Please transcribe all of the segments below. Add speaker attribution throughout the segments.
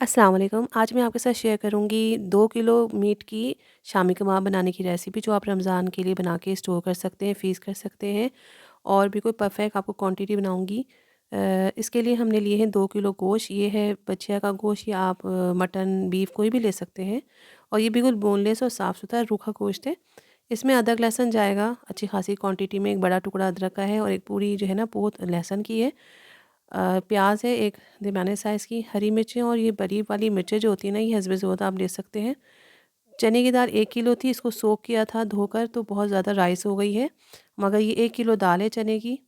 Speaker 1: अस्सलाम वालेकुम। आज मैं आपके साथ शेयर करूँगी 2 किलो मीट की शामी कबाब बनाने की रेसिपी जो आप रमज़ान के लिए बना के स्टोर कर सकते हैं, फ्रीज़ कर सकते हैं और बिल्कुल परफ़ेक्ट आपको क्वांटिटी बनाऊँगी। इसके लिए हमने लिए हैं 2 किलो गोश्त। ये है बछिया का गोश्त या आप मटन, बीफ कोई भी ले सकते हैं और ये बिल्कुल बोनलेस और साफ़-सुथरा रूखा गोश्त है। इसमें अदरक लहसुन जाएगा अच्छी खासी क्वांटिटी में, एक बड़ा टुकड़ा अदरक का है और एक पूरी जो है ना पोंथ लहसुन की है। प्याज है एक दरमियाने साइज़ की, हरी मिर्चें और ये बड़ी वाली मिर्चें जो होती हैं ना ये हस्बे ज़रूरत आप ले सकते हैं। चने की दाल 1 किलो थी, इसको सोक किया था धोकर तो बहुत ज़्यादा राइस हो गई है, मगर ये 1 किलो दाल है चने की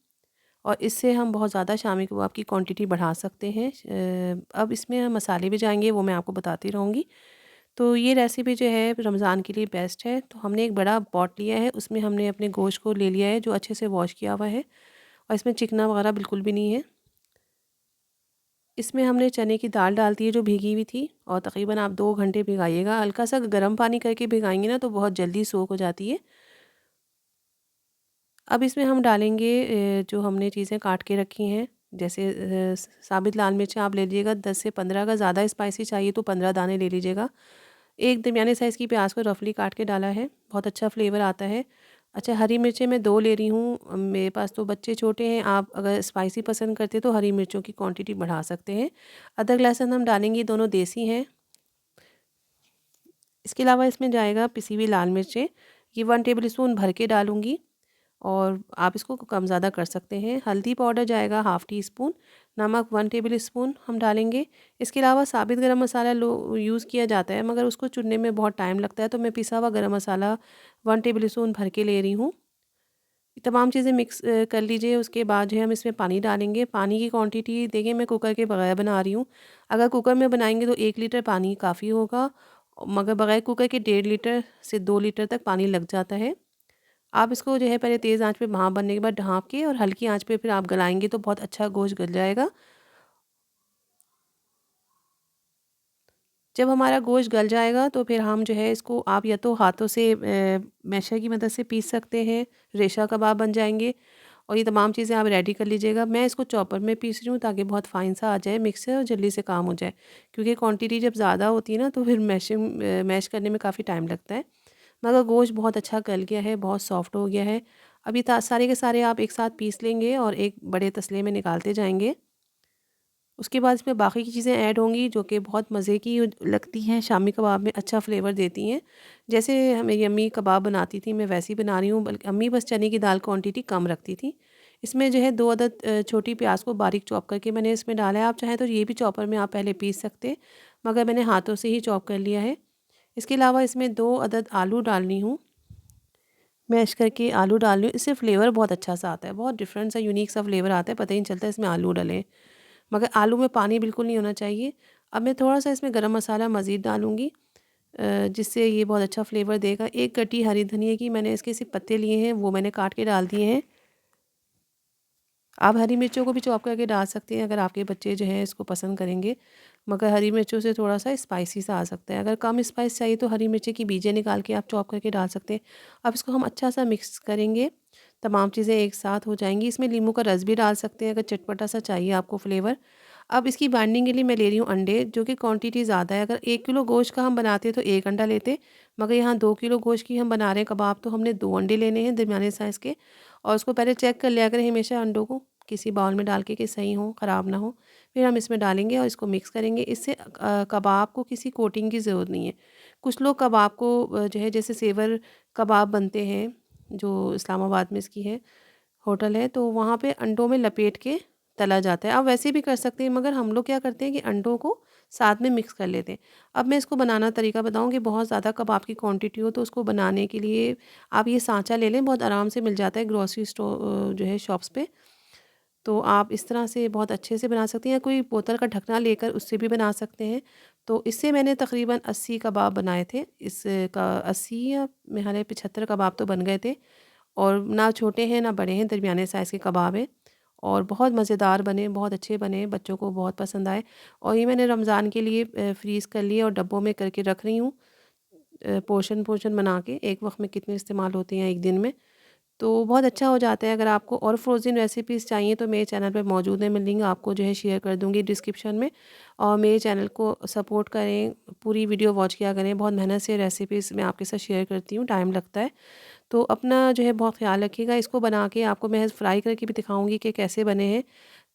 Speaker 1: और इससे हम बहुत ज़्यादा शामी कबाब की क्वांटिटी बढ़ा सकते हैं। अब इसमें हम मसाले भी जाएँगे, वो मैं आपको बताती रहूँगी। तो ये रेसिपी जो है रमज़ान के लिए बेस्ट है। तो हमने एक बड़ा पॉट लिया है, उसमें हमने अपने गोश्त को ले लिया है जो अच्छे से वॉश किया हुआ है और इसमें चिकना वगैरह बिल्कुल भी नहीं है। इसमें हमने चने की दाल डाल दी है जो भीगी हुई थी और तकरीबन आप 2 घंटे भिगाइएगा। हल्का सा गर्म पानी करके भिगाएँगे ना तो बहुत जल्दी सोक हो जाती है। अब इसमें हम डालेंगे जो हमने चीज़ें काट के रखी हैं, जैसे साबित लाल मिर्चें आप ले लीजिएगा 10 से 15, अगर ज़्यादा स्पाइसी चाहिए तो 15 दाने ले लीजिएगा। एक दरमियाने साइज़ की प्याज को रफली काट के डाला है, बहुत अच्छा फ्लेवर आता है। अच्छा, हरी मिर्चें मैं 2 ले रही हूँ, मेरे पास तो बच्चे छोटे हैं, आप अगर स्पाइसी पसंद करते तो हरी मिर्चों की क्वांटिटी बढ़ा सकते हैं। अदरक लहसुन हम डालेंगे, दोनों देसी हैं। इसके अलावा इसमें जाएगा पिसी हुई लाल मिर्चें, ये 1 टेबल स्पून भर के डालूँगी और आप इसको कम ज़्यादा कर सकते हैं। हल्दी पाउडर जाएगा हाफ़ टी स्पून, नमक 1 टेबल स्पून हम डालेंगे। इसके अलावा साबित गरम मसाला लो यूज़ किया जाता है, मगर उसको चुनने में बहुत टाइम लगता है, तो मैं पिसा हुआ गरम मसाला 1 टेबल स्पून भर के ले रही हूँ। ये तमाम चीज़ें मिक्स कर लीजिए। उसके बाद जो है हम इसमें पानी डालेंगे। पानी की क्वांटिटी देखिए मैं कुकर के बगैर बना रही हूँ। अगर कुकर में बनाएँगे तो 1 लीटर पानी काफ़ी होगा, मगर बगैर कुकर के 1.5 लीटर से 2 लीटर तक पानी लग जाता है। आप इसको जो है पहले तेज़ आँच पे भाप बनने के बाद ढाँप के और हल्की आँच पे फिर आप गलाएँगे तो बहुत अच्छा गोश्त गल जाएगा। जब हमारा गोश्त गल जाएगा तो फिर हम जो है इसको आप या तो हाथों से मैशर की मदद से पीस सकते हैं, रेशा कबाब बन जाएँगे और ये तमाम चीज़ें आप रेडी कर लीजिएगा। मैं इसको चॉपर में पीस रही हूँ ताकि बहुत फ़ाइन सा आ जाए मिक्स से और जल्दी से काम हो जाए। क्योंकि क्वांटिटी जब ज़्यादा होती है ना तो फिर मैश करने में काफ़ी टाइम लगता है। मगर गोश्त बहुत अच्छा गल गया है, बहुत सॉफ्ट हो गया है। अब ये सारे के सारे आप एक साथ पीस लेंगे और एक बड़े तसले में निकालते जाएँगे। उसके बाद इसमें बाकी की चीज़ें ऐड होंगी जो कि बहुत मज़े की लगती हैं, शामी कबाब में अच्छा फ्लेवर देती हैं। जैसे मेरी अम्मी कबाब बनाती थी मैं वैसे ही बना रही हूँ, बल्कि अम्मी बस चने की दाल क्वांटिटी कम रखती थी। इसमें जो है 2 अदद छोटी प्याज़ को बारीक चॉप करके मैंने इसमें डाला है। आप चाहें तो ये भी चॉपर में आप पहले पीस सकते हैं, मगर मैंने हाथों से ही चॉप कर लिया है। इसके अलावा इसमें 2 अदद आलू डालनी हूँ, मैश करके आलू डाल रही हूँ। इससे फ्लेवर बहुत अच्छा सा आता है, बहुत डिफरेंट सा यूनिक सा फ्लेवर आता है, पता ही नहीं चलता इसमें आलू डले हैं। मगर आलू में पानी बिल्कुल नहीं होना चाहिए। अब मैं थोड़ा-सा इसमें गरम मसाला मज़ीद डालूँगी, जिससे ये बहुत अच्छा फ्लेवर देगा। एक कटी हरी धनिया की मैंने इसके सिर्फ़ पत्ते लिए हैं, वो मैंने काट के डाल दिए हैं। आप हरी मिर्चों को भी चॉप करके डाल सकते हैं अगर आपके बच्चे जो हैं इसको पसंद करेंगे, मगर हरी मिर्चों से थोड़ा-सा स्पाइसी सा आ सकता है। अगर कम स्पाइस चाहिए तो हरी मिर्ची की बीजें निकाल के आप चॉप करके डाल सकते हैं। अब इसको हम अच्छा-सा मिक्स करेंगे, तमाम चीज़ें एक साथ हो जाएँगी। इसमें नींबू का रस भी डाल सकते हैं अगर चटपटा सा चाहिए आपको फ्लेवर। अब इसकी बाइंडिंग के लिए मैं ले रही हूँ अंडे, जो कि क्वांटिटी ज़्यादा है। अगर 1 किलो गोश्त का हम बनाते तो 1 अंडा लेते, मगर यहाँ 2 किलो गोश्त की हम बना रहे हैं कबाब, तो हमने 2 अंडे लेने हैं दरमियाने साइज़ के और उसको पहले चेक कर लिया करें हमेशा अंडों को, किसी बाउल में डाल के कि सही हो, ख़राब ना हो। फिर हम इसमें डालेंगे और इसको मिक्स करेंगे। इससे कबाब को किसी कोटिंग की ज़रूरत नहीं है। कुछ लोग कबाब को जो है जैसे सेवर कबाब बनते हैं, जो इस्लामाबाद में इसकी है होटल है, तो वहाँ पे अंडों में लपेट के तला जाता है। आप वैसे भी कर सकते हैं, मगर हम लोग क्या करते हैं कि अंडों को साथ में मिक्स कर लेते हैं। अब मैं इसको बनाना तरीका बताऊँ कि बहुत ज़्यादा कबाब की क्वांटिटी हो तो उसको बनाने के लिए आप ये सांचा ले लें, बहुत आराम से मिल जाता है ग्रोसरी जो है शॉप्स पे। तो आप इस तरह से बहुत अच्छे से बना सकती हैं, या कोई बोतल का ढकना लेकर उससे भी बना सकते हैं। तो इससे मैंने तकरीबन 80 कबाब बनाए थे। इस का 80 या मेरे ख़्याल है 75 कबाब तो बन गए थे और ना छोटे हैं ना बड़े हैं, दरमियाने साइज़ के कबाब हैं और बहुत मज़ेदार बने, बहुत अच्छे बने, बच्चों को बहुत पसंद आए और ये मैंने रमज़ान के लिए फ्रीज़ कर लिए और डब्बों में करके रख रही हूँ, पोर्शन पोर्शन बना के, एक वक़्त में कितने इस्तेमाल होते हैं एक दिन में। तो बहुत अच्छा हो जाता है। अगर आपको और फ्रोज़न रेसिपीज़ चाहिए तो मेरे चैनल पे मौजूद है, मैं लिंक आपको जो है शेयर कर दूँगी डिस्क्रिप्शन में। और मेरे चैनल को सपोर्ट करें, पूरी वीडियो वॉच किया करें। बहुत मेहनत से रेसिपीज़ मैं आपके साथ शेयर करती हूँ, टाइम लगता है। तो अपना जो है बहुत ख़्याल रखिएगा। इसको बना के आपको मैं फ्राई करके भी दिखाऊँगी कि कैसे बने हैं।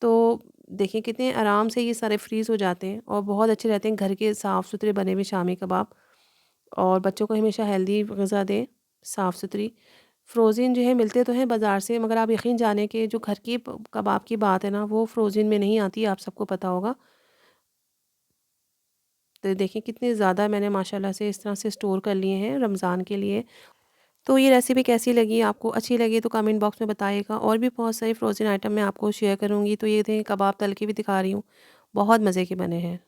Speaker 1: तो देखिए कितने आराम से ये सारे फ्रीज़ हो जाते हैं और बहुत अच्छे रहते हैं, घर के साफ़-सुथरे बने हुए शामी कबाब। और बच्चों को हमेशा हेल्दी ग़िज़ा दें, साफ़-सुथरी। फ्रोज़न जो है मिलते तो हैं बाज़ार से, मगर आप यकीन जानें कि जो घर की कबाब की बात है ना, वो फ्रोज़न में नहीं आती, आप सबको पता होगा। तो देखिए कितने ज़्यादा मैंने माशाल्लाह से इस तरह से स्टोर कर लिए हैं रमज़ान के लिए। तो ये रेसिपी कैसी लगी आपको? अच्छी लगी तो कमेंट बॉक्स में बताइएगा। और भी बहुत सारे फ्रोज़न आइटम मैं आपको शेयर करूँगी। तो ये देखें कबाब तल के भी दिखा रही हूँ, बहुत मज़े के बने हैं।